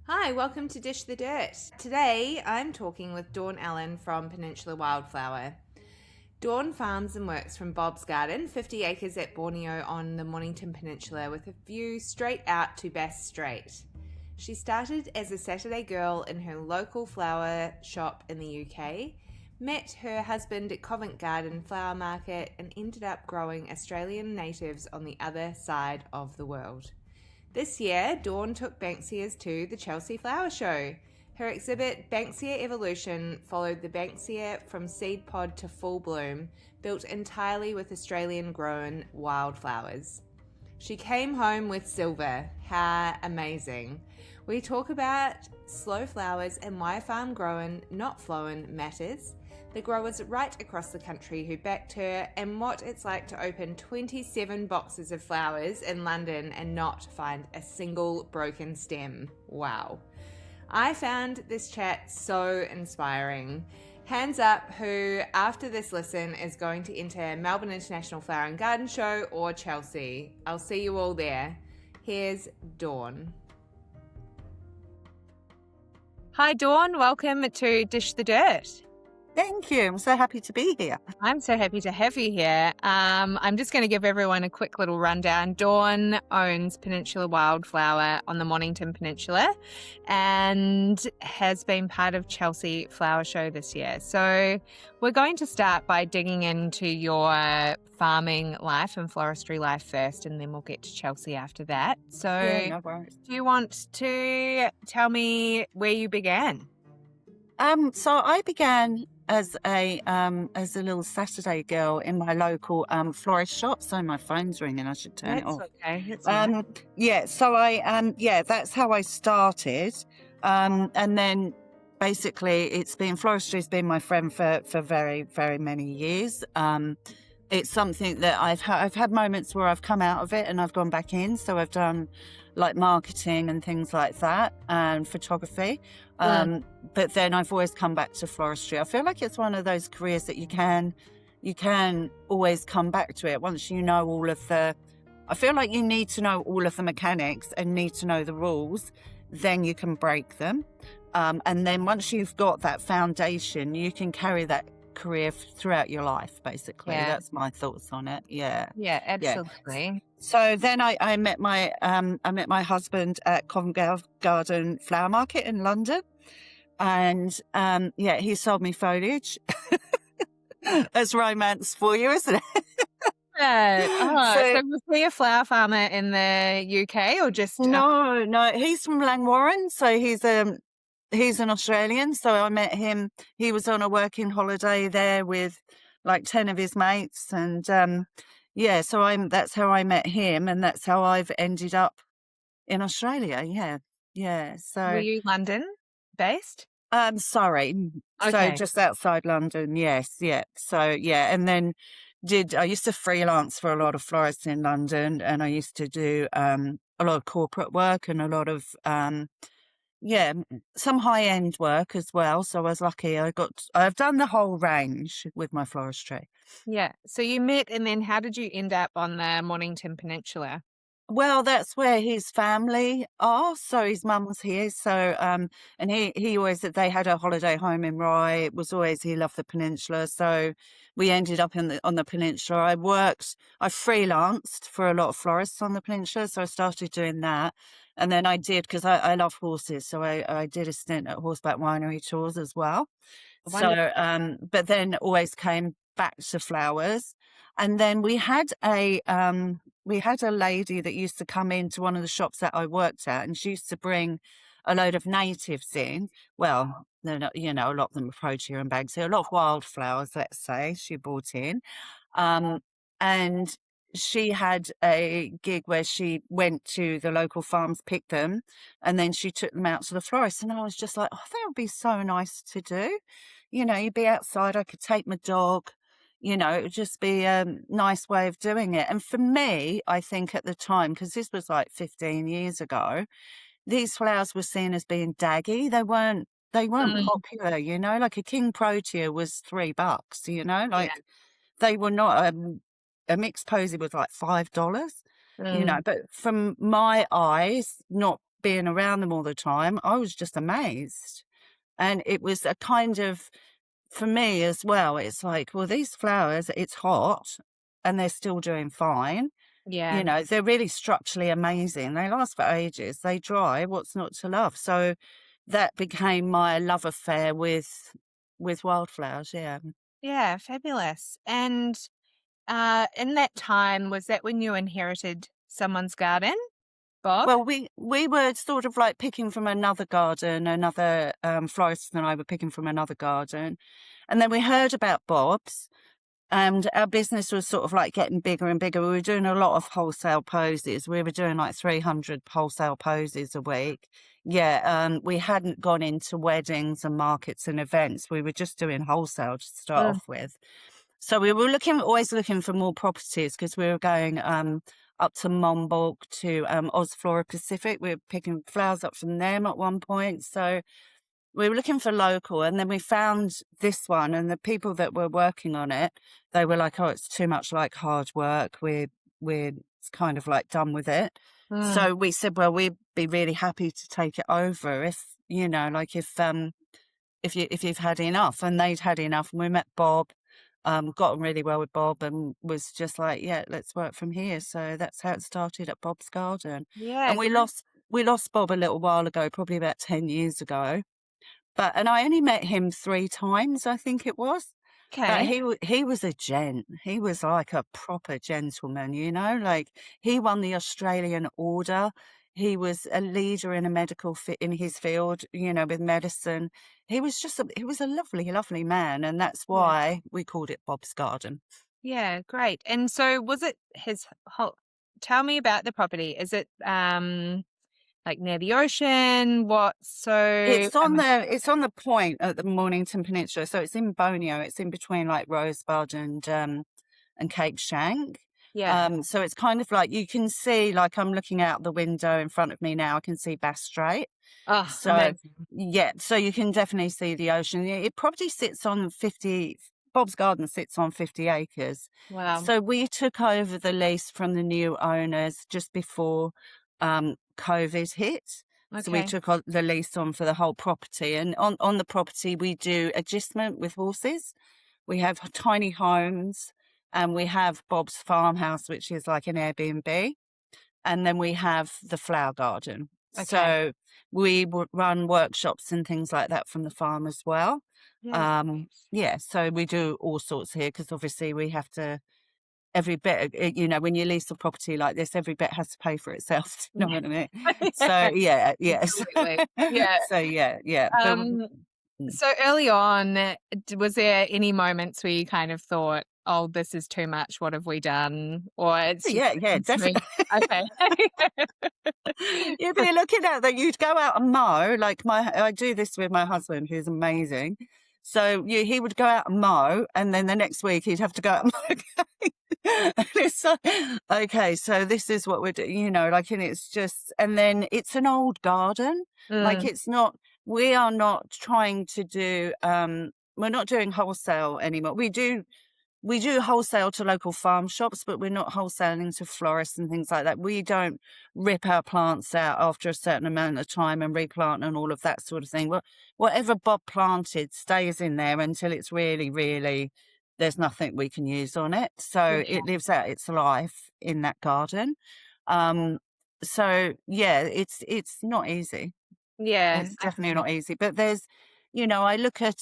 Hi, welcome to Dish the Dirt. Today I'm talking with Dawn Allen from Peninsula Wildflower. Dawn farms and works from Bob's Garden, 50 acres at Boneo on the Mornington Peninsula with a view straight out to Bass Strait. She started as a Saturday girl in her local flower shop in the UK, met her husband at Covent Garden Flower Market, and ended up growing Australian natives on the other side of the world. This year, Dawn took banksias to the Chelsea Flower Show. Her exhibit, Banksia Evolution, followed the banksia from seed pod to full bloom, built entirely with Australian-grown wildflowers. She came home with silver. How amazing. We talk about slow flowers and why farm growing, not flowing, matters, the growers right across the country who backed her, and what it's like to open 27 boxes of flowers in London and not find a single broken stem. Wow. I found this chat so inspiring. Hands up who, after this listen, is going to enter Melbourne International Flower and Garden Show or Chelsea. I'll see you all there. Here's Dawn. Hi, Dawn. Welcome to Dish the Dirt. Thank you. I'm so happy to be here. I'm so happy to have you here. I'm just going to give everyone a quick little rundown. Dawn owns Peninsula Wildflower on the Mornington Peninsula and has been part of Chelsea Flower Show this year. So we're going to start by digging into your farming life and floristry life first, and then we'll get to Chelsea after that. So No worries. do you want to tell me where you began? So I began as a little Saturday girl in my local florist shop. So my phone's ringing. I should turn it off. Okay. It's okay. Yeah. So that's how I started. And then basically floristry's been my friend for very, very many years. It's something that I've had moments where I've come out of it and I've gone back in. So I've done like marketing and things like that and photography. But then I've always come back to floristry. I feel like it's one of those careers that you can always come back to it once you know I feel like you need to know all of the mechanics and need to know the rules, then you can break them. And then once you've got that foundation, you can carry that career throughout your life, basically. Yeah. That's my thoughts on it. Yeah, absolutely. Yeah. So then I met my husband at Covent Garden Flower Market in London, and he sold me foliage. That's romance for you, isn't it? Yeah. So was he a flower farmer in the UK or just? No, he's from Langwarrin, so he's an Australian. So I met him. He was on a working holiday there with like 10 of his mates, and so that's how I met him, and that's how I've ended up in Australia. Yeah. So Were you London based? Sorry. Okay. So just outside London. Yes. Yeah. So and then I used to freelance for a lot of florists in London, and I used to do a lot of corporate work and a lot of some high-end work as well. So I was lucky. I've done the whole range with my floristry. Yeah. So you met, and then how did you end up on the Mornington Peninsula? Well, that's where his family are. So his mum was here. So, and he always, they had a holiday home in Rye. It was always, he loved the peninsula. So we ended up on the peninsula. I freelanced for a lot of florists on the peninsula. So I started doing that. And then I did, because I love horses. So I did a stint at horseback winery tours as well. Wonderful. So, but then always came back to flowers. And then we had a lady that used to come into one of the shops that I worked at, and she used to bring a load of natives in. Well, they're not, a lot of them are Protea and Banksia, a lot of wildflowers, let's say, she brought in. And she had a gig where she went to the local farms, picked them, and then she took them out to the florist. And I was just like, oh, that would be so nice to do. You'd be outside, I could take my dog. It would just be a nice way of doing it. And for me, I think at the time, because this was like 15 years ago, these flowers were seen as being daggy. They weren't popular, like a King Protea was $3, they were not, a mixed posy was like $5, but from my eyes, not being around them all the time, I was just amazed. And it was a kind of, for me as well, it's like, well, these flowers, it's hot and they're still doing fine. Yeah. You know, they're really structurally amazing. They last for ages. They dry. What's not to love? So that became my love affair with wildflowers. Yeah. Yeah, fabulous. And in that time, was that when you inherited someone's garden, Bob? Well, we were sort of like picking from another garden, another florist and I were picking from another garden. And then we heard about Bob's, and our business was sort of like getting bigger and bigger. We were doing a lot of wholesale posies. We were doing like 300 wholesale posies a week. Yeah, we hadn't gone into weddings and markets and events. We were just doing wholesale to start off with. So we were always looking for more properties because we were going up to Monbulk to Flora Pacific. We were picking flowers up from them at one point. So we were looking for local, and then we found this one, and the people that were working on it, they were like, oh, it's too much like hard work. We're kind of like done with it. So we said, well, we'd be really happy to take it over if, you know, like if you've had enough. And they'd had enough, and we met Bob, got on really well with Bob, and was just like, yeah, let's work from here. So that's how it started at Bob's Garden. Yeah. And we lost Bob a little while ago, probably about 10 years ago. And I only met him 3 times, I think it was. But Okay. he was a gent. He was like a proper gentleman, you know, like he won the Australian Order. He was a leader in in his field, you know, with medicine. He was a lovely, lovely man. And that's Yeah. why we called it Bob's Garden. Yeah, great. And so was it his whole, tell me about the property. Is it like near the ocean? It's on the point at the Mornington Peninsula. So it's in Boneo. It's in between like Rosebud and Cape Shank. Yeah. So it's kind of like you can see, like I'm looking out the window in front of me now, I can see Bass Strait. Oh, So amazing. yeah, so you can definitely see the ocean. It probably sits on Bob's Garden sits on 50 acres. Wow. So we took over the lease from the new owners just before COVID hit. So we Okay. took the lease on for the whole property, and on the property we do agistment with horses. We have tiny homes, and we have Bob's farmhouse, which is like an Airbnb, and then we have the flower garden. Okay. So we run workshops and things like that from the farm as well. Yeah. Yeah, so we do all sorts here because obviously we have to. Every bit, you know, when you lease a property like this, every bit has to pay for itself. You know Yeah. what I mean? So yeah, yes. Absolutely. Yeah. So yeah. But So early on, was there any moments where you kind of thought, oh, this is too much, what have we done? Or it's just yeah, smooth? definitely. Okay. You'd be looking at that. You'd go out and mow. Like I do this with my husband, who's amazing. So he would go out and mow, and then the next week he'd have to go out and mow again. And it's like, okay, so this is what we're doing, you know, like, and it's just, and then it's an old garden. Like it's not, we are not trying to do, we're not doing wholesale anymore. We do wholesale to local farm shops, but we're not wholesaling to florists and things like that. We don't rip our plants out after a certain amount of time and replant and all of that sort of thing. Well, whatever Bob planted stays in there until it's really, really, there's nothing we can use on it. So Yeah. it lives out its life in that garden. So yeah, it's not easy. Yeah. It's definitely not easy. But there's, you know, I look at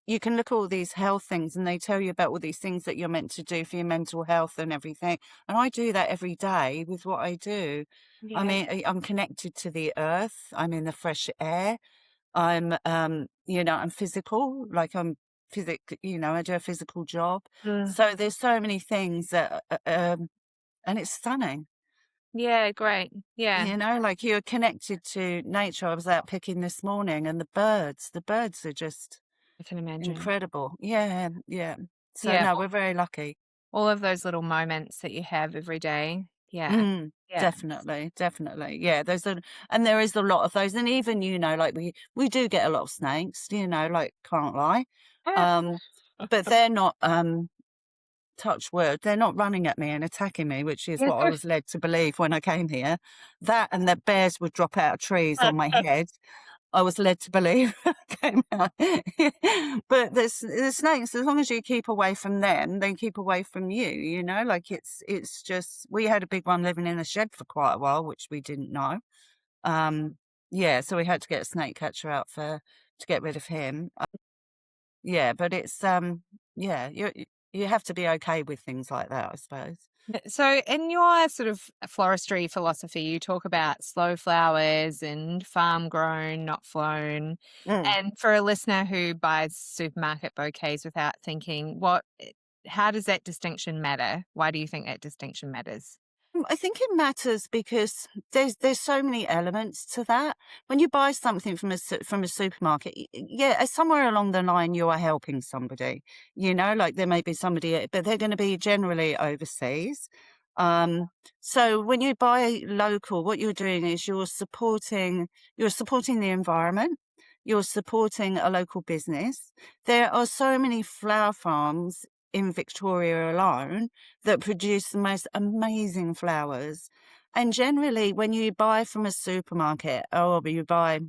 you can look at all these health things, and they tell you about all these things that you're meant to do for your mental health and everything. And I do that every day with what I do. I Yeah. mean, I'm connected to the earth. I'm in the fresh air. I'm, you know, I'm physical, like you know, I do a physical job. So there's so many things that, and it's stunning. Yeah, great. Yeah, You know, like you're connected to nature. I was out picking this morning, and the birds are just I can imagine. incredible. Yeah. So Yeah, no, we're very lucky. all of those little moments that you have every day. Yeah. Mm, Yeah. definitely. Yeah, and there is a lot of those, and even, you know, like we do get a lot of snakes. You know, like, can't lie. Ah, But they're not touch wood, they're not running at me and attacking me, which is Yeah. what I was led to believe when I came here. That and that bears would drop out of trees on my head. I was led to believe. Came out. But the snakes, as long as you keep away from them, they keep away from you, you know, like it's just, we had a big one living in a shed for quite a while, which we didn't know. Yeah, so we had to get a snake catcher out to get rid of him. Yeah, but it's yeah, you have to be okay with things like that, I suppose. So, in your sort of floristry philosophy, you talk about slow flowers and farm grown, not flown. Mm. And for a listener who buys supermarket bouquets without thinking, how does that distinction matter? Why do you think that distinction matters? I think it matters because there's so many elements to that. When you buy something from from a supermarket, yeah, somewhere along the line you are helping somebody. You know, like there may be somebody, but they're going to be generally overseas. Um, so when you buy local, what you're doing is you're supporting the environment. You're supporting a local business. There are so many flower farms in Victoria alone that produce the most amazing flowers. And generally, when you buy from a supermarket or you buy,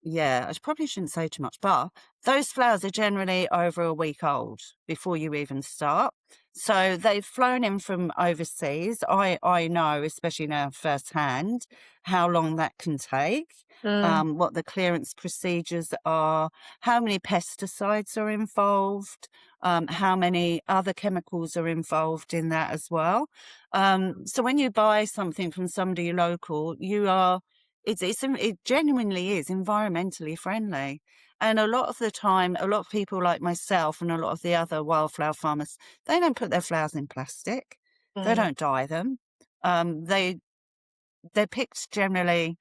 yeah, I probably shouldn't say too much, but those flowers are generally over a week old before you even start. So they've flown in from overseas. I know, especially now firsthand, how long that can take, what the clearance procedures are, how many pesticides are involved, how many other chemicals are involved in that as well. So when you buy something from somebody local, it genuinely is environmentally friendly. And a lot of the time, a lot of people like myself and a lot of the other wildflower farmers, they don't put their flowers in plastic. They Mm. don't dye them. They're picked generally,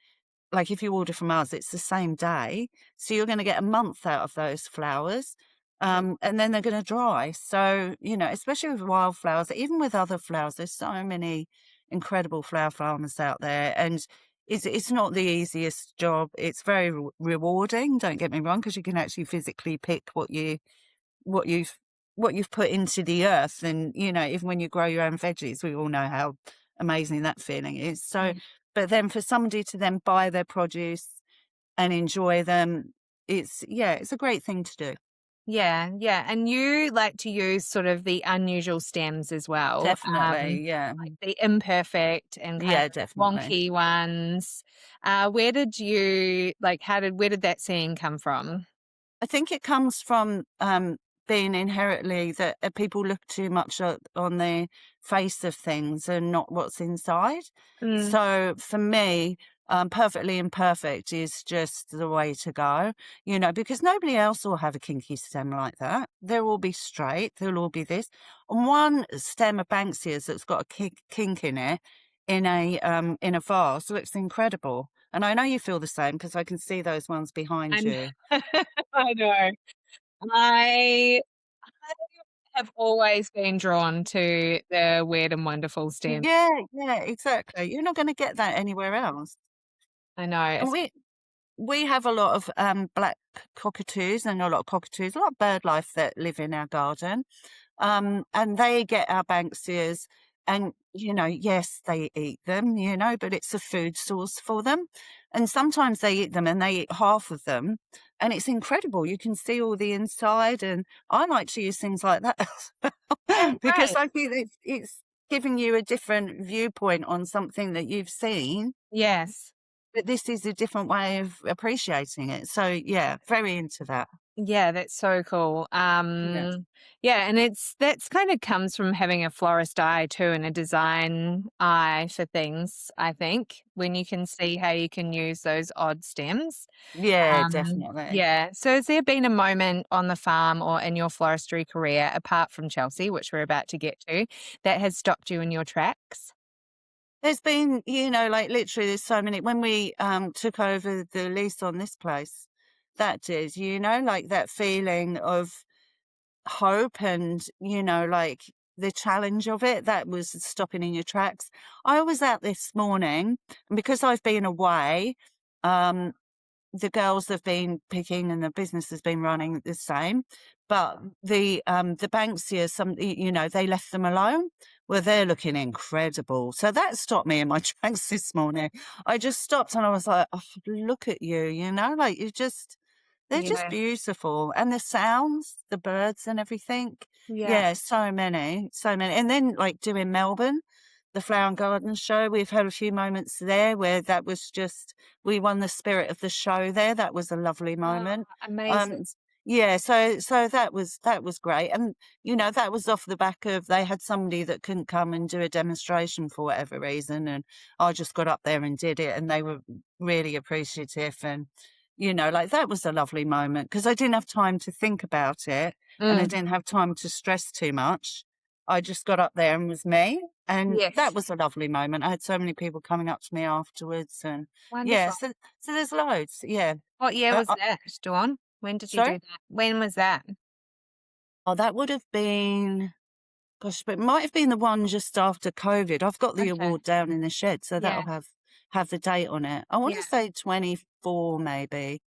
like if you order from us, it's the same day. So you're going to get a month out of those flowers. And then they're going to dry. So, you know, especially with wildflowers, even with other flowers, there's so many incredible flower farmers out there. And it's not the easiest job. It's very rewarding, don't get me wrong, because you can actually physically pick what you've what you've put into the earth. And, you know, even when you grow your own veggies, we all know how amazing that feeling is. So, but then for somebody to then buy their produce and enjoy them, it's a great thing to do. Yeah, yeah. And you like to use sort of the unusual stems as well, Definitely, yeah. like the imperfect and kind of Yeah, definitely. wonky ones. Where did you like? Where did that seeing come from? I think it comes from being inherently that people look too much on the face of things and not what's inside. Mm. So for me, perfectly imperfect is just the way to go, you know, because nobody else will have a kinky stem like that. They'll all be straight. They'll all be this. And one stem of Banksias that's got a kink in it in a vase looks incredible. And I know you feel the same because I can see those ones behind And you. I know. I have always been drawn to the weird and wonderful stem. Yeah, yeah, exactly. You're not gonna get that anywhere else. I know. And we have a lot of black cockatoos and a lot of cockatoos, a lot of bird life that live in our garden. And they get our banksias and, you know, yes, they eat them, you know, but it's a food source for them. And sometimes they eat them and they eat half of them. And it's incredible. You can see all the inside. And I like to use things like that as That's well, because great. I think it's giving you a different viewpoint on something that you've seen. Yes. But this is a different way of appreciating it. So yeah, very into that. Yeah, that's so cool. Yeah. Yeah, and that's kind of comes from having a florist eye too and a design eye for things, I think, when you can see how you can use those odd stems. Yeah, definitely. Yeah. So has there been a moment on the farm or in your floristry career, apart from Chelsea, which we're about to get to, that has stopped you in your tracks? There's been, you know, like literally there's so many when we took over the lease on this place, that did, you know, like that feeling of hope and, you know, like the challenge of it, that was stopping in your tracks. I was out this morning and because I've been away, um, the girls have been picking and the business has been running the same. But the Banksias, they left them alone. Well, they're looking incredible. So that stopped me in my tracks this morning. I just stopped and I was like, oh, look at you, like they're just Yeah. beautiful. And the sounds, the birds and everything. Yeah. Yeah, so many. And then like doing Melbourne, the Flower and Garden Show, we've had a few moments there where that was just, we won the spirit of the show there. That was a lovely Oh, moment. amazing. Yeah, so that was great. And, that was off the back of, they had somebody that couldn't come and do a demonstration for whatever reason. And I just got up there and did it and they were really appreciative. And, like that was a lovely moment because I didn't have time to think about it and I Mm. didn't have time to stress too much. I just got up there and was me. And Yes. that was a lovely moment. I had so many people coming up to me afterwards and yeah, Wonderful. so there's loads. Yeah. What year Uh, was uh, that, Dawn? When did you sorry? do that? When was that? Oh, that would have been, gosh, but it might have been the one just after COVID. I've got the Okay. award down in the shed, so Yeah. that'll have the date on it. I want to Yeah. say 24, maybe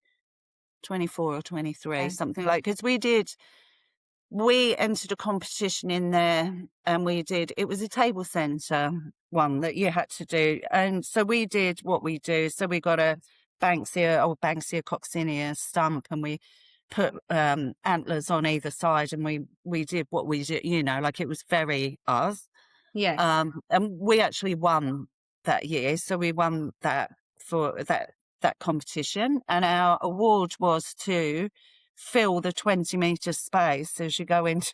24 or 23, Okay. something like. Because we entered a competition in there, and it was a table centre one that you had to do, and so we did what we do. So we got a Banksia coccinea stump, and we put antlers on either side, and we did what we did, like it was very us. Yes. And we actually won that year, so we won that for that competition, and our award was to fill the 20-meter space as you go into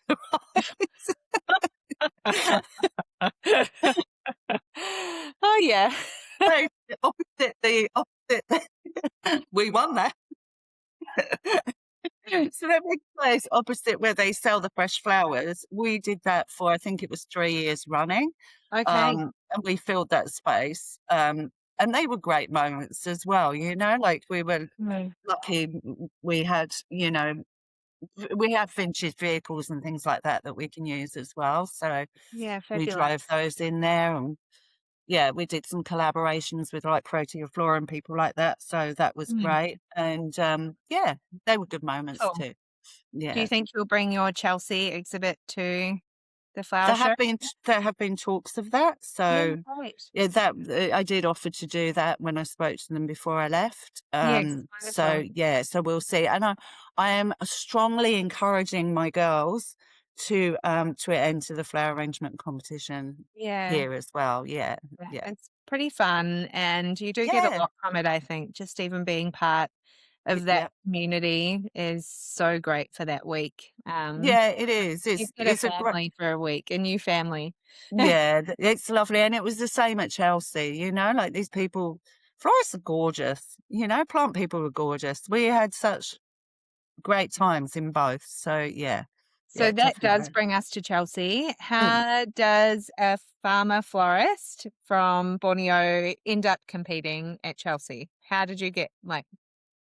Oh yeah. opposite we won that. So that big place opposite where they sell the fresh flowers, we did that for, I think it was 3 years running. Okay. And we filled that space. And they were great moments as well, like we were Mm. lucky we had, we have vintage vehicles and things like that we can use as well. So Yeah, we fabulous. drove those in there and yeah, we did some collaborations with like Protea and people like that. So that was Mm. great. And yeah, they were good moments Cool. too. Do you Yeah. think you'll bring your Chelsea exhibit to the flower There show? have been talks of that. Oh, So great. yeah, that I did offer to do that when I spoke to them before I left. Yes, So wonderful. yeah, so we'll see. And I am strongly encouraging my girls to enter the flower arrangement competition Yeah. here as well. Yeah, Yeah, yeah, it's pretty fun, and you do get a yeah, lot from it, I think. Just even being part of that yeah, community is so great for that week. yeah. It is. You get a It's a great. family for a week, a new family. Yeah, it's lovely, and it was the same at Chelsea. Like these people, florists are gorgeous. Plant people are gorgeous. We had such great times in both. So yeah, So yeah, that does definitely. bring us to Chelsea. Mm. How does a farmer florist from Borneo end up competing at Chelsea? How did you get,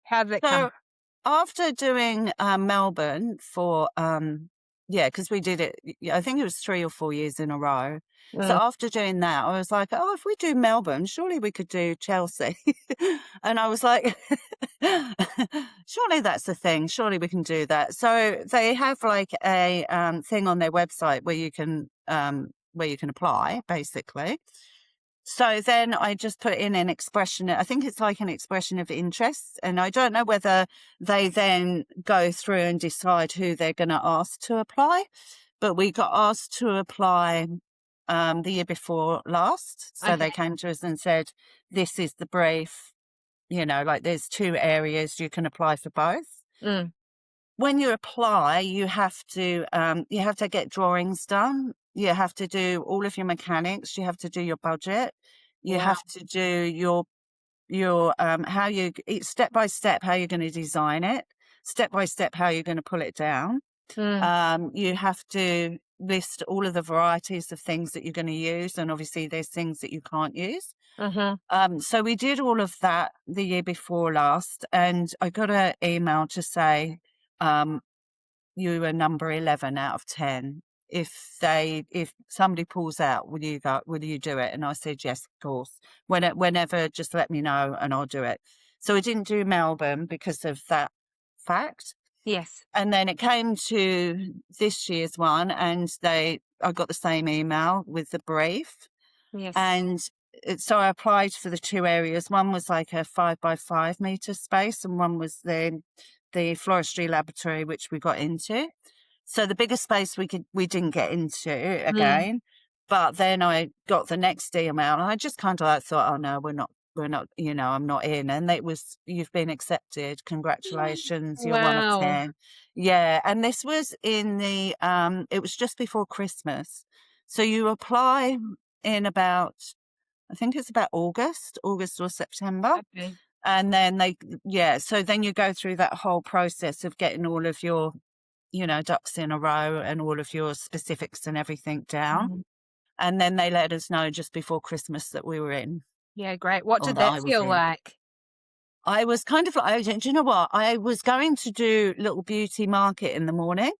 how did it come? So after doing Melbourne for yeah, because we did it, I think it was 3 or 4 years in a row. So Mm. after doing that, I was like, oh, if we do Melbourne, surely we could do Chelsea. And I was like, surely that's the thing. Surely we can do that. So they have like a thing on their website where you can apply, basically. So then I just put in an expression. I think it's like an expression of interest. And I don't know whether they then go through and decide who they're going to ask to apply. But we got asked to apply the year before last. So Okay. they came to us and said, this is the brief, like there's 2 areas you can apply for both. Mm. When you apply, you have to get drawings done. You have to do all of your mechanics. You have to do your budget. You Wow. have to do your it's step by step how you're going to design it, step by step how you're going to pull it down. Mm. You have to list all of the varieties of things that you're going to use, and obviously there's things that you can't use. Mm-hmm. So we did all of that the year before last, and I got an email to say, you were number 11 out of 10. If somebody pulls out, will you do it? And I said, yes, of course. Whenever, just let me know and I'll do it. So we didn't do Melbourne because of that fact. Yes. And then it came to this year's one, and I got the same email with the brief. Yes. And so I applied for the two areas. One was like a 5 by 5 meter space, and one was the floristry laboratory, which we got into. So the bigger space we didn't get into again. But then I got the next email, and I just kind of like thought, oh no, we're not, I'm not in. And it was, you've been accepted. Congratulations, you're one of Wow. 10. Yeah. And this was in it was just before Christmas. So you apply in about, I think it's about August or September. Okay. And then so then you go through that whole process of getting all of your, ducks in a row and all of your specifics and everything down. And then they let us know just before Christmas that we were in. Yeah, great. What Or did that I that was feel in. like? I was kind of like, do you know what? I was going to do little beauty market in the morning.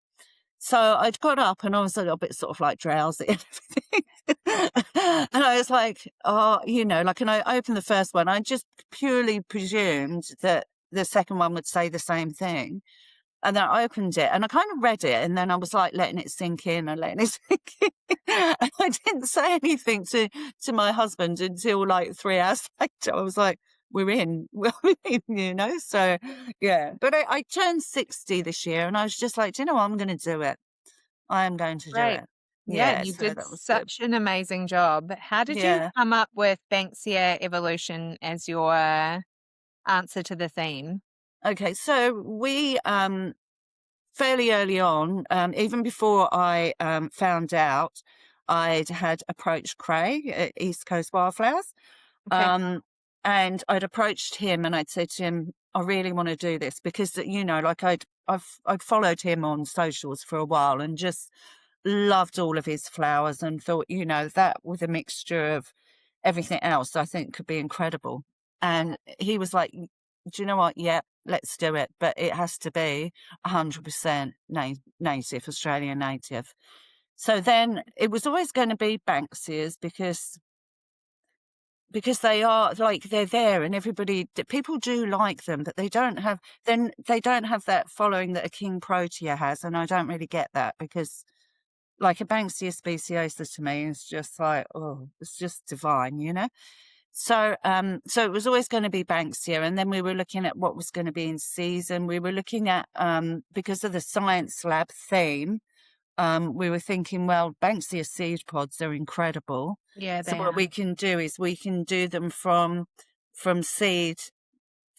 So I'd got up and I was a little bit sort of like drowsy and everything. And I was like, oh, and I opened the first one. I just purely presumed that the second one would say the same thing. And then I opened it and I kind of read it, and then I was like letting it sink in and letting it sink in. And I didn't say anything to my husband until like 3 hours later. I was like, we're in, so yeah. But I turned 60 this year, and I was just like, do you know what? I'm going to do it. I am going to do Great. it. Yeah, Yeah, you so did that was good. such an amazing job. How did you Yeah. come up with Banksia Evolution as your answer to the theme? Okay, so we fairly early on, even before I found out, I'd had approached Craig at East Coast Wildflowers. Okay. And I'd approached him and I'd said to him, I really want to do this because, like I'd followed him on socials for a while and just loved all of his flowers and thought, that with a mixture of everything else, I think could be incredible. And he was like, do you know what? Yeah, let's do it. But it has to be 100% native, Australian native. So then it was always going to be Banksias because they are like, they're there and people do like them, but they don't have that following that a King Protea has. And I don't really get that because like a Banksia speciosa to me is just like, oh, it's just divine. So, so it was always going to be Banksia. And then we were looking at what was going to be in season. We were looking at, because of the science lab theme, we were thinking, well, Banksia seed pods are incredible. Yeah, So what we can do is we can do them from seed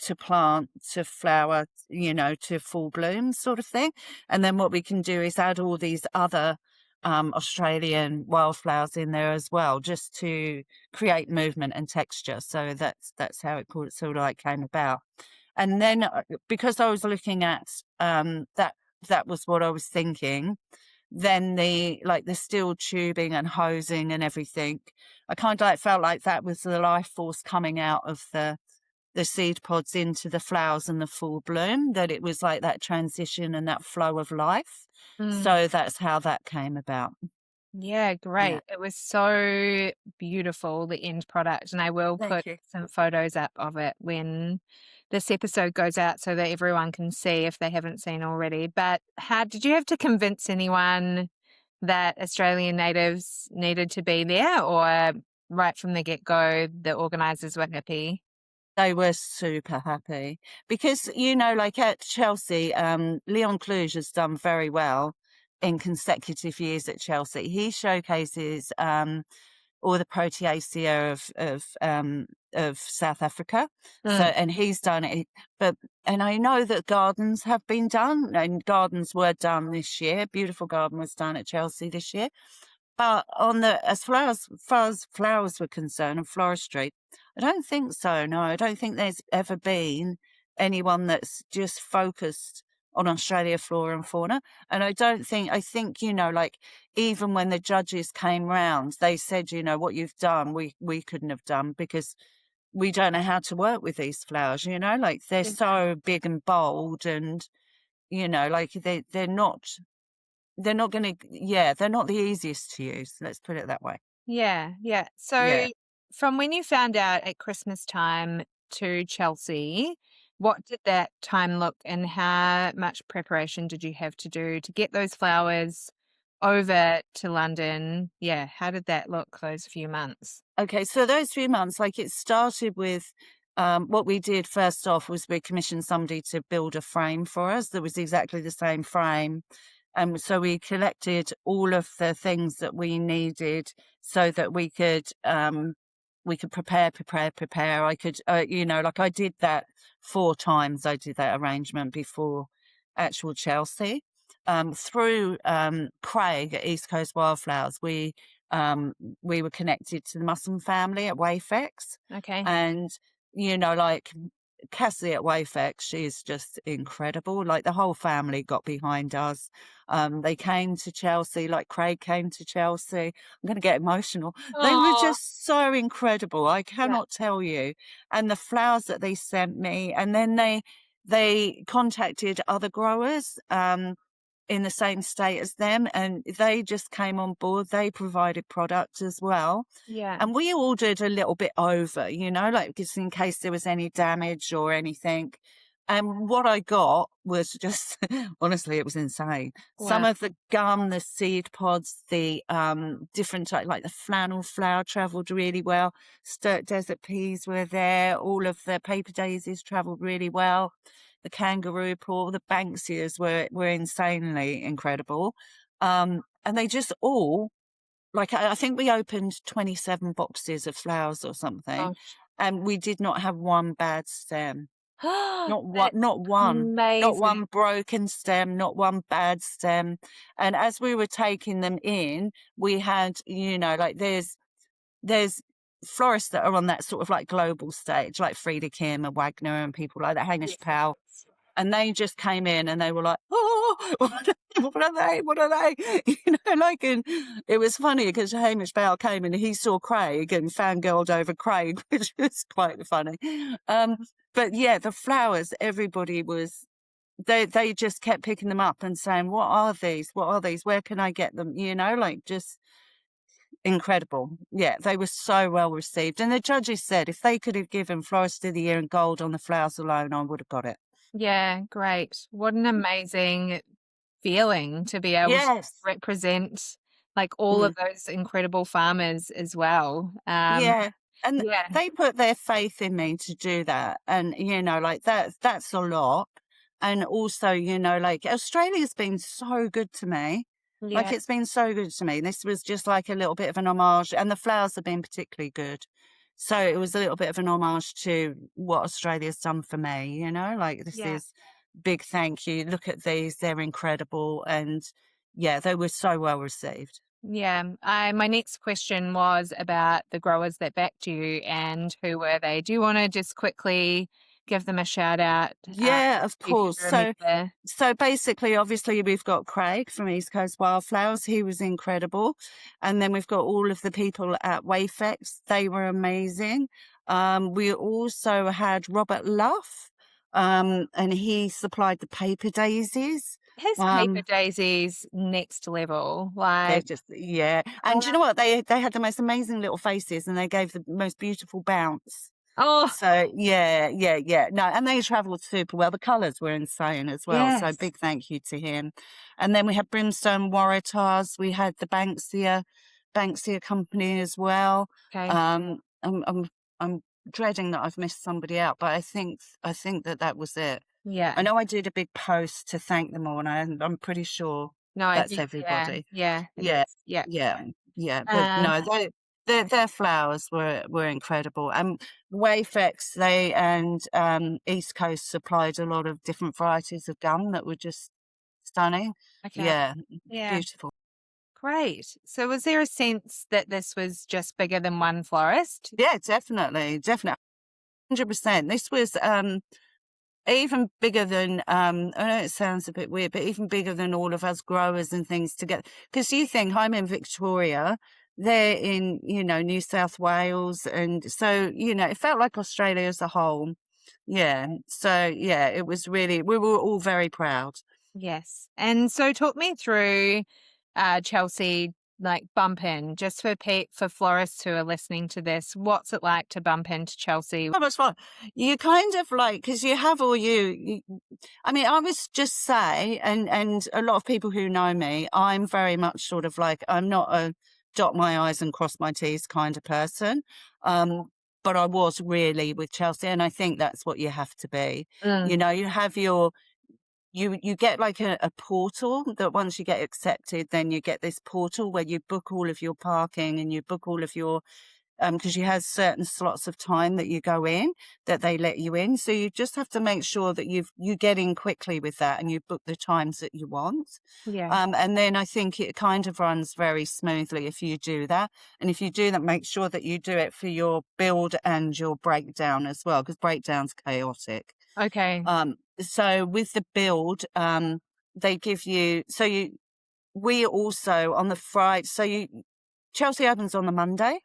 to plant to flower, to full bloom sort of thing. And then what we can do is add all these other Australian wildflowers in there as well, just to create movement and texture. So that's how it sort of like came about. And then because I was looking at that was what I was thinking. Then the steel tubing and hosing and everything, I kind of like felt like that was the life force coming out of the seed pods into the flowers and the full bloom, that it was like that transition and that flow of life. So that's how that came about. Yeah, great. Yeah. It was so beautiful, the end product. And I will Thank put you. some photos up of it when this episode goes out so that everyone can see if they haven't seen already. But how did you have to convince anyone that Australian natives needed to be there, or right from the get-go, the organisers were happy? They were super happy because, like at Chelsea, Leon Kluge has done very well in consecutive years at Chelsea. He showcases all the Proteaceae of South Africa. So, and he's done it, and I know that gardens have been done, and gardens were done this year. Beautiful garden was done at Chelsea this year. But as far as flowers were concerned and floristry, I don't think so. No, I don't think there's ever been anyone that's just focused on Australia flora and fauna. And I think, like even when the judges came round, they said, what you've done, we couldn't have done because we don't know how to work with these flowers, like they're so big and bold and, like they're not going to, they're not the easiest to use. Let's put it that way. Yeah, yeah. So Yeah. from when you found out at Christmas time to Chelsea, what did that time look, and how much preparation did you have to do to get those flowers over to London? Yeah, how did that look those few months? Okay, so those few months, like it started with what we did first off was we commissioned somebody to build a frame for us that was exactly the same frame. And so we collected all of the things that we needed so that we could prepare. I could, like I did that 4 times. I did that arrangement before actual Chelsea. Through Craig at East Coast Wildflowers, we were connected to the Musson family at Wayfex. Okay. And, like Cassie at Wayfex, she's just incredible. Like the whole family got behind us. They came to Chelsea, like Craig came to Chelsea. I'm going to get emotional. They were Oh, just so incredible. I yeah. cannot tell you. And the flowers that they sent me, and then they contacted other growers in the same state as them, and they just came on board. They provided product as well. Yeah. And we ordered a little bit over, like just in case there was any damage or anything. And what I got was just, honestly, it was insane. Some Wow. of the gum, the seed pods, the different type, like the flannel flower traveled really well. Sturt desert peas were there. All of the paper daisies traveled really well. The kangaroo paw, the banksias were insanely incredible. And they just all, like, I think we opened 27 boxes of flowers or something, Gosh. and we did not have one bad stem. Not one, That's not amazing. one broken stem, not one bad stem. And as we were taking them in, we had, like there's florists that are on that sort of like global stage, like Frida Kim and Wagner and people like that, Hamish Yes. Powell. And they just came in and they were like, oh, what are they? What are they? And it was funny because Hamish Bell came and he saw Craig and fangirled over Craig, which was quite funny. But yeah, the flowers, everybody was, they just kept picking them up and saying, what are these? What are these? Where can I get them? Just incredible. Yeah, they were so well received. And the judges said if they could have given Florist of the Year in gold on the flowers alone, I would have got it. Yeah, great. What an amazing feeling to be able to Yes. represent like all of Mm. those incredible farmers as well. Yeah. And Yeah, they put their faith in me to do that. And, like that's a lot. And also, like Australia's been so good to me. Like yeah, it's been so good to me. This was just like a little bit of an homage, and the flowers have been particularly good. So it was a little bit of an homage to what Australia's done for me, like this yeah. is big thank you. Look at these, they're incredible. And yeah, they were so well received. Yeah, my next question was about the growers that backed you and who were they? Do you want to just quickly give them a shout out? Yeah, of If you course. remember. So basically, obviously, we've got Craig from East Coast Wildflowers. He was incredible. And then we've got all of the people at Wayfex. They were amazing. We also had Robert Luff, and he supplied the paper daisies. His paper daisies next level. They're Like, just, yeah. And do you know what? They had the most amazing little faces, and they gave the most beautiful bounce. oh, So yeah. No, and they travelled super well. The colours were insane as well. So yes. big thank you to him. And then we had Brimstone Waratahs. We had the Banksia company as well. Okay. I'm dreading that I've missed somebody out, but I think that was it. Yeah. I know I did a big post to thank them all, and I'm pretty sure No, I that's think, everybody. yeah, it Yeah, is. Yeah. yeah. But Uh, no, their flowers were incredible. And Wayfex, they and East Coast supplied a lot of different varieties of gum that were just stunning. okay. Yeah, Yeah. beautiful. Great. So was there a sense that this was just bigger than one florist? Yeah, definitely, 100%. This was even bigger than I know it sounds a bit weird, but even bigger than all of us growers and things together. Because you think I'm in Victoria, they're in New South Wales, and so it felt like Australia as a whole. Yeah, so yeah, it was really, we were all very proud. Yes. And so talk me through Chelsea. like bump in, just for for florists who are listening to this? What's it like to bump into Chelsea? So much fun. You kind of like, because you have all I mean, I was just say, and a lot of people who know me, I'm very much sort of like, I'm not a dot my I's and cross my T's kind of person. But I was really with Chelsea, and I think that's what you have to be. Mm. You know, you have you get like a portal that once you get accepted, then you get this portal where you book all of your parking and you book all of your because you have certain slots of time that you go in that they let you in. So you just have to make sure that you get in quickly with that and you book the times that you want. Yeah. And then I think it kind of runs very smoothly if you do that. And if you do that, make sure that you do it for your build and your breakdown as well, because breakdown's chaotic. Okay. So with the build, they give you, we also on the Friday, Chelsea opens on the Monday.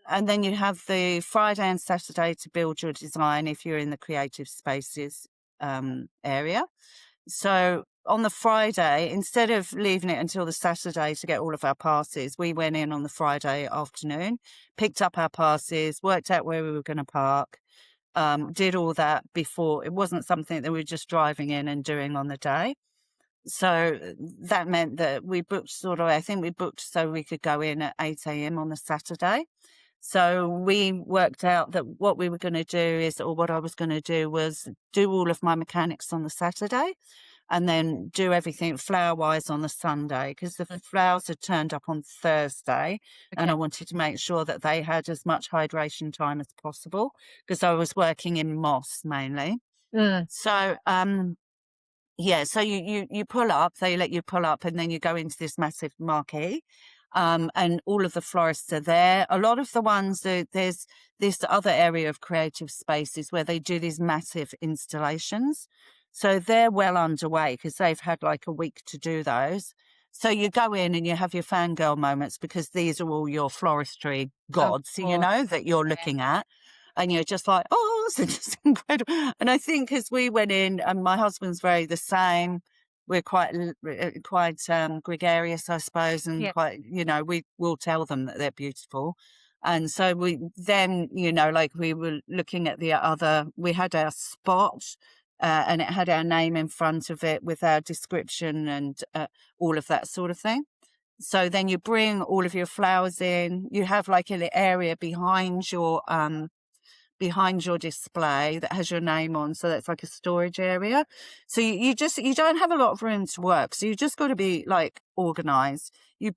And then you have the Friday and Saturday to build your design if you're in the creative spaces area. So on the Friday, instead of leaving it until the Saturday to get all of our passes, we went in on the Friday afternoon, picked up our passes, worked out where we were going to park, did all that before. It wasn't something that we were just driving in and doing on the day. So that meant that we booked I think we booked so we could go in at 8 a.m. on the Saturday. So we worked out that what we were going to do what I was going to do was do all of my mechanics on the Saturday and then do everything flower-wise on the Sunday, because the flowers had turned up on Thursday. Okay. And I wanted to make sure that they had as much hydration time as possible because I was working in moss mainly. So, yeah, so you pull up, they let you pull up and then you go into this massive marquee. And all of the florists are there. A lot of the ones there's this other area of creative spaces where they do these massive installations. So they're well underway because they've had like a week to do those. So you go in and you have your fangirl moments because these are all your floristry gods, you know, that you're looking at. And you're just like, oh, this is incredible. And I think as we went in, and my husband's very the same, we're quite gregarious, I suppose, and quite, you know, we will tell them that they're beautiful. And so we then, you know, like we were looking at we had our spot and it had our name in front of it with our description and all of that sort of thing. So then you bring all of your flowers in. You have like an area behind your display that has your name on, so that's like a storage area. So you don't have a lot of room to work, so you just got to be like organized. You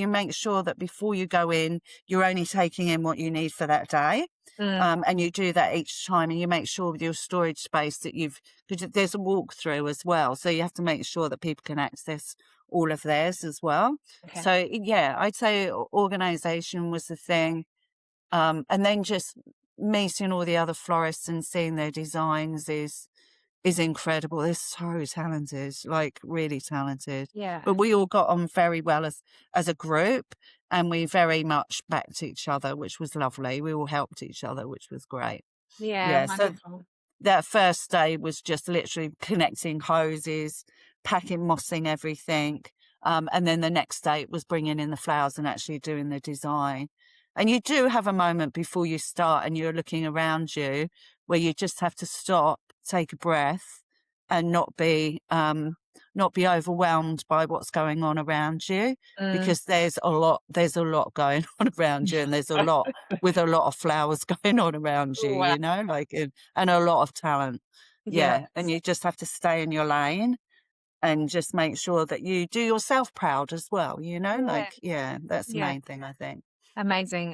make sure that before you go in you're only taking in what you need for that day. And you do that each time, and you make sure with your storage space that because there's a walkthrough as well, so you have to make sure that people can access all of theirs as well. Okay. So yeah, I'd say organization was the thing. And then just meeting all the other florists and seeing their designs is incredible. They're so talented, like really talented. Yeah. But we all got on very well as a group, and we very much backed each other, which was lovely. We all helped each other, which was great. Yeah. Wonderful. So that first day was just literally connecting hoses, packing, mossing everything. And then the next day it was bringing in the flowers and actually doing the design. And you do have a moment before you start and you're looking around you where you just have to stop, take a breath, and not be overwhelmed by what's going on around you, because there's a lot going on around you, and there's a lot with a lot of flowers going on around you, wow. You know, like, and a lot of talent. Yeah. And you just have to stay in your lane and just make sure that you do yourself proud as well, you know, that's the main thing, I think. Amazing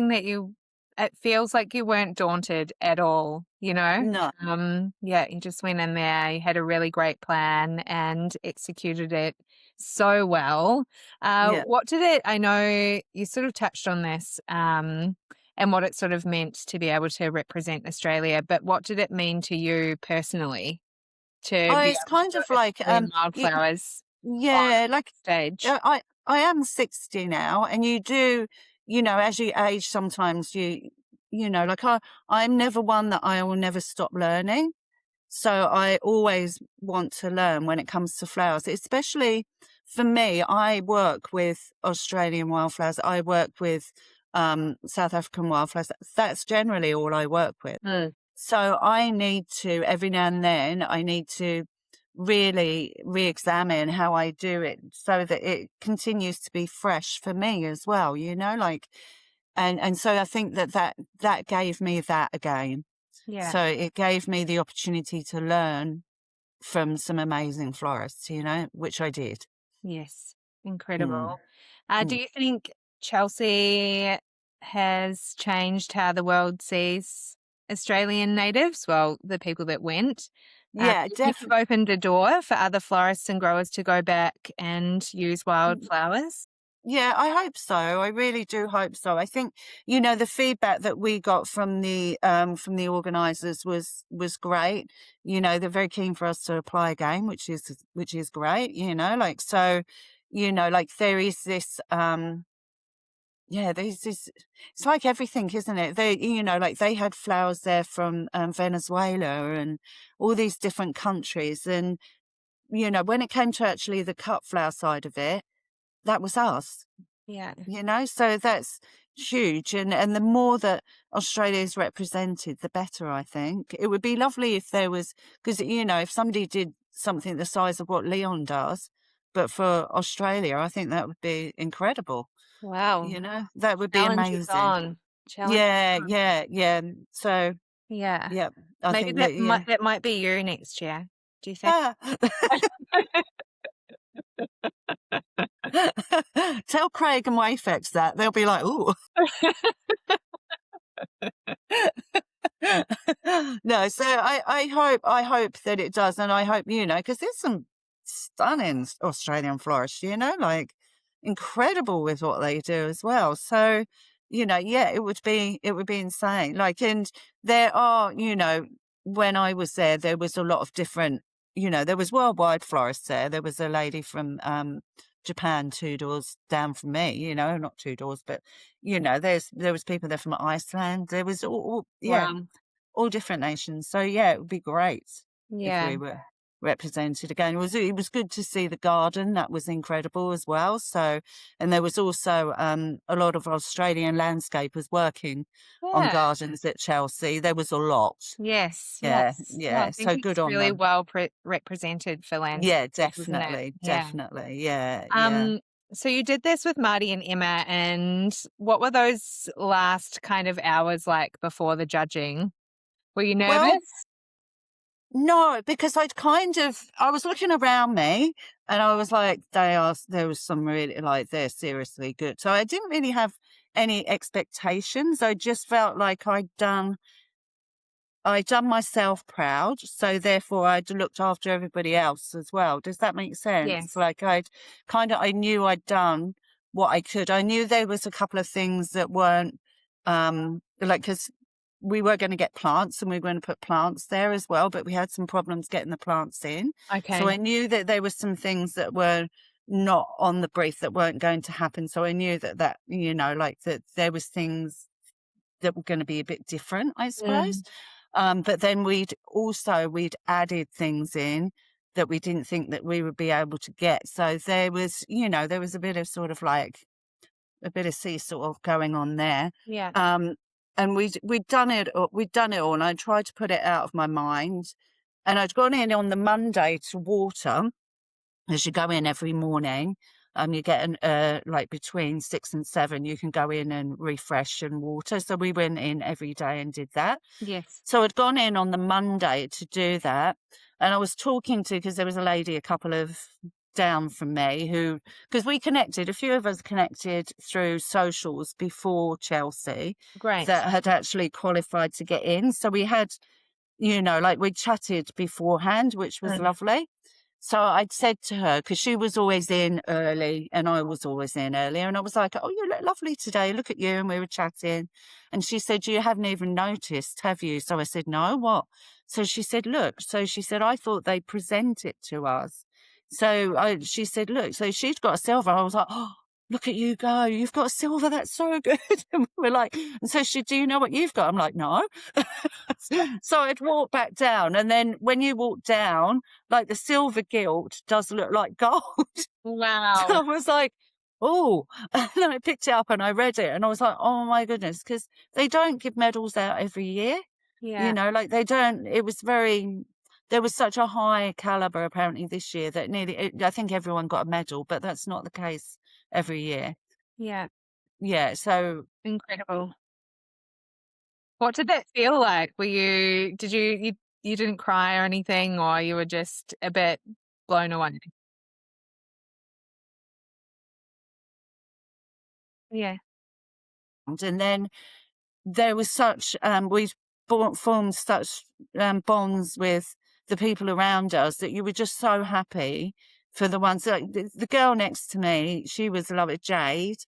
that it feels like you weren't daunted at all, you know? No. You just went in there, you had a really great plan and executed it so well. What did it, I know you sort of touched on this, and what it sort of meant to be able to represent Australia, but what did it mean to you personally it's kind of like wildflowers like stage? I am 60 now, and you do, you know, as you age, sometimes you know, like I'm never one that I will never stop learning. So I always want to learn when it comes to flowers, especially for me, I work with Australian wildflowers. I work with South African wildflowers. That's generally all I work with. Mm. So I need to, every now and then, I need to really re-examine how I do it so that it continues to be fresh for me as well, like, and so I think that gave me that again. Yeah. So it gave me the opportunity to learn from some amazing florists, which I did. Yes. Mm. Incredible. Do Mm. you think Chelsea has changed how the world sees Australian natives? Well, the people that went. Yeah, Do you think you've opened a door for other florists and growers to go back and use wildflowers? Yeah, I hope so. I really do hope so. I think, the feedback that we got from the organisers was great. They're very keen for us to apply again, which is great, like, so, like there is this yeah, there's this, it's like everything, isn't it? They, like they had flowers there from Venezuela and all these different countries. And, when it came to actually the cut flower side of it, that was us. Yeah. So that's huge. And the more that Australia is represented, the better, I think. It would be lovely if there was, because, if somebody did something the size of what Leon does, but for Australia, I think that would be incredible. Wow. That would be Challenge is amazing. on. Challenge Yeah, is on. yeah. So, Yeah. yeah, I Maybe think that, that might be you next year. Do you think? Tell Craig and Wayfex that. They'll be like, ooh. No, so I hope that it does, and I hope, because there's some stunning Australian florists, like incredible with what they do as well. So, yeah, it would be insane. Like, and there are, when I was there was a lot of different, there was worldwide florists there. There was a lady from Japan 2 doors down from me, not 2 doors, but there was people there from Iceland. There was Wow. all different nations. So yeah, it would be great if Yeah. we were represented again. It was good to see the garden. That was incredible as well. So, and there was also a lot of Australian landscapers working on gardens at Chelsea. There was a lot. Yes. Yeah. I think So good it's on really them. well represented for landscape. Yeah, Isn't it? definitely. Yeah. So you did this with Marty and Emma, and what were those last kind of hours like before the judging? Were you nervous? Well, no, because I was looking around me and I was like, there was some really, like, they're seriously good. So I didn't really have any expectations. I just felt like I'd done myself proud. So therefore I'd looked after everybody else as well. Does that make sense? Yes. Like I knew I'd done what I could. I knew there was a couple of things that weren't, like, because we were going to get plants and we were going to put plants there as well, but we had some problems getting the plants in. Okay. So I knew that there were some things that were not on the brief that weren't going to happen. So I knew that, like that there was things that were going to be a bit different, I suppose. But then we'd added things in that we didn't think that we would be able to get. So there was a bit of sort of like a bit of seesaw going on there. Yeah. And we'd done it all, and I tried to put it out of my mind. And I'd gone in on the Monday to water, as you go in every morning. You get like between 6 and 7, you can go in and refresh and water. So we went in every day and did that. Yes. So I'd gone in on the Monday to do that. And I was talking because there was a lady a couple of down from me because a few of us connected through socials before Chelsea. Great. That had actually qualified to get in. So we had, like we chatted beforehand, which was lovely. So I'd said to her, because she was always in early and I was always in earlier, and I was like, oh, you look lovely today. Look at you. And we were chatting. And she said, you haven't even noticed, have you? So I said, no, what? So she said, look. So she said, I thought they present it to us. So she said, look. So she'd got a silver. I was like, oh, look at you go. You've got silver. That's so good. And we're like, and so she, do you know what you've got? I'm like, no. So I'd walk back down. And then when you walk down, like the silver-gilt does look like gold. Wow. I was like, oh, and then I picked it up and I read it and I was like, oh my goodness, because they don't give medals out every year. Yeah. Like they don't, there was such a high caliber apparently this year that I think everyone got a medal, but that's not the case every year. Yeah. Yeah. So Incredible. What did that feel like? You didn't cry or anything, or you were just a bit blown away? Yeah. and then there was such, formed such bonds with the people around us that you were just so happy for the ones. Like the girl next to me, she was lovely, Jade.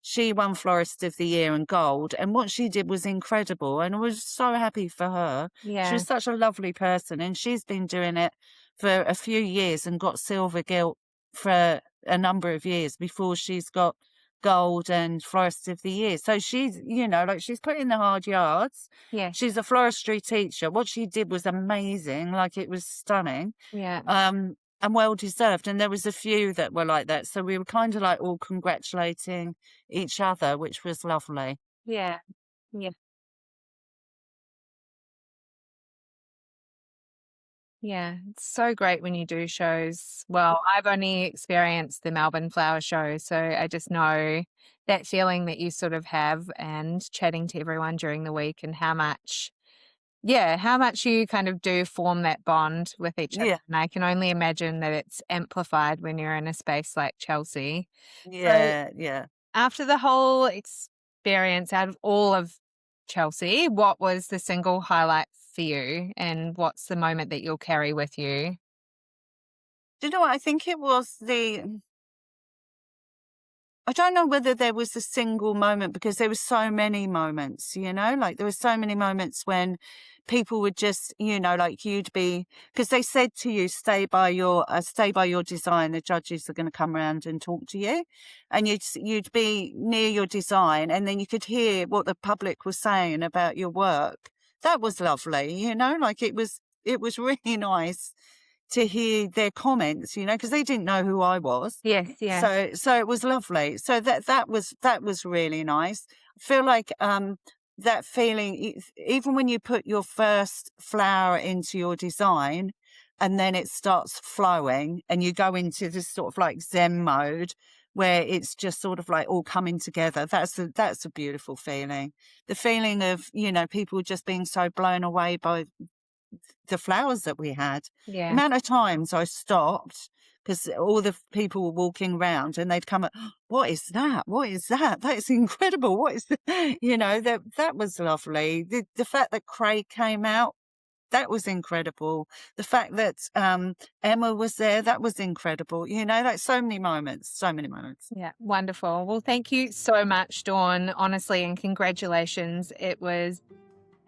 She won Florist of the Year and gold, and what she did was incredible, and I was so happy for her. She Yeah. was such a lovely person, and she's been doing it for a few years and got silver-gilt for a number of years before she's got gold and florist of the year. So she's, like she's put in the hard yards. Yeah. She's a floristry teacher. What she did was amazing. Like it was stunning. Yeah. And well deserved. And there was a few that were like that. So we were kind of like all congratulating each other, which was lovely. Yeah. Yeah. Yeah, it's so great when you do shows. Well, I've only experienced the Melbourne Flower Show, so I just know that feeling that you sort of have and chatting to everyone during the week and how much you kind of do form that bond with each other. Yeah. And I can only imagine that it's amplified when you're in a space like Chelsea. Yeah. Yeah. After the whole experience, out of all of Chelsea, what was the single highlight for you, and what's the moment that you'll carry with you? Do you know what? I think it was I don't know whether there was a single moment because there were so many moments, like there were so many moments when people would just, like you'd be, because they said to you, stay by your design. The judges are going to come around and talk to you, and you'd be near your design, and then you could hear what the public was saying about your work. That was lovely, like it was really nice to hear their comments, because they didn't know who I was. Yes, yeah. So it was lovely. So that was really nice. I feel like that feeling, even when you put your first flower into your design and then it starts flowing and you go into this sort of like Zen mode where it's just sort of like all coming together. That's a beautiful feeling. The feeling of, people just being so blown away by the flowers that we had. Yeah. The amount of times I stopped because all the people were walking around and they'd come, what is that? What is that? That's incredible. What is that? That was lovely. The fact that Craig came out, that was incredible. The fact that Emma was there, that was incredible. Like so many moments. Yeah, wonderful. Well, thank you so much, Dawn, honestly, and congratulations. It was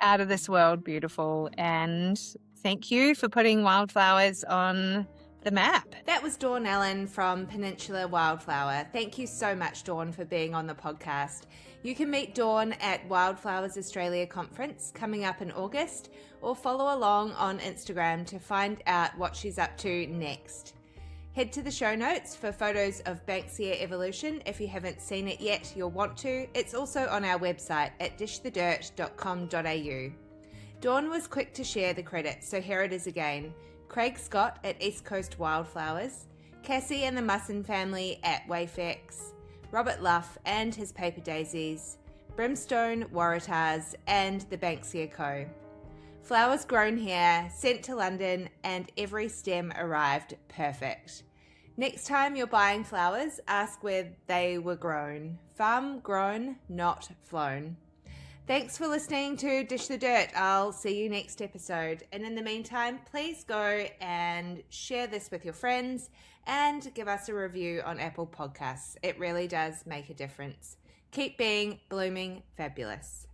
out of this world beautiful, and thank you for putting wildflowers on the map. That was Dawn Allen from Peninsula Wildflower. Thank you so much, Dawn, for being on the podcast. You can meet Dawn at Wildflowers Australia Conference coming up in August, or follow along on Instagram to find out what she's up to next. Head to the show notes for photos of Banksia Evolution. If you haven't seen it yet, you'll want to. It's also on our website at dishthedirt.com.au. Dawn was quick to share the credit, so here it is again. Craig Scott at East Coast Wildflowers, Cassie and the Musson family at Wayfix, Robert Luff and his Paper Daisies, Brimstone Waratahs and the Banksia Co. Flowers grown here, sent to London, and every stem arrived perfect. Next time you're buying flowers, ask where they were grown. Farm grown, not flown. Thanks for listening to Dish the Dirt. I'll see you next episode. And in the meantime, please go and share this with your friends and give us a review on Apple Podcasts. It really does make a difference. Keep being blooming fabulous.